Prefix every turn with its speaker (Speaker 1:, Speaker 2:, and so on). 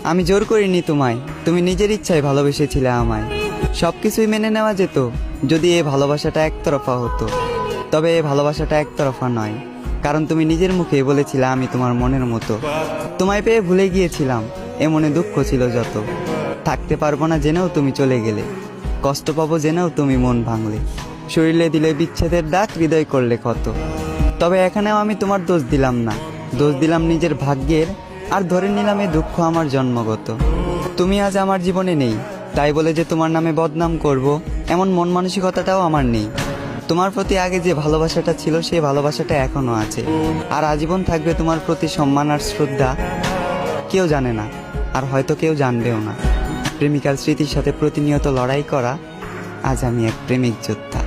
Speaker 1: আমি জোর করিনি তোমায়, তুমি নিজের ইচ্ছায় ভালোবেসেছিলে আমায়। সব কিছুই মেনে নেওয়া যেত যদি এই ভালোবাসাটা একতরফা হতো। তবে এই ভালোবাসাটা একতরফা নয়, কারণ তুমি নিজের মুখে বলেছিলে আমি তোমার মনের মতো। তোমায় পেয়ে ভুলে গিয়েছিলাম, এ মনে দুঃখ ছিল যত। থাকতে পারবো না জেনেও তুমি চলে গেলে, কষ্ট পাবো জেনেও তুমি মন ভাঙলে। শরীরে দিলে বিচ্ছেদের ডাক, হৃদয় করলে ক্ষত। তবে এখানেও আমি তোমার দোষ দিলাম না, দোষ দিলাম নিজের ভাগ্যের, আর ধরে নিলাম এই দুঃখ আমার জন্মগত। তুমি আজ আমার জীবনে নেই, তাই বলে যে তোমার নামে বদনাম করব এমন মন মানসিকতাটাও আমার নেই। তোমার প্রতি আগে যে ভালোবাসাটা ছিল সেই ভালোবাসাটা এখনো আছে, আর আজীবন থাকবে তোমার প্রতি সম্মান আর শ্রদ্ধা। কেউ জানে না, আর হয়তো কেউ জানবেও না, প্রেমিকার স্মৃতির সাথে প্রতিনিয়ত লড়াই করা আজ আমি এক প্রেমিক যোদ্ধা।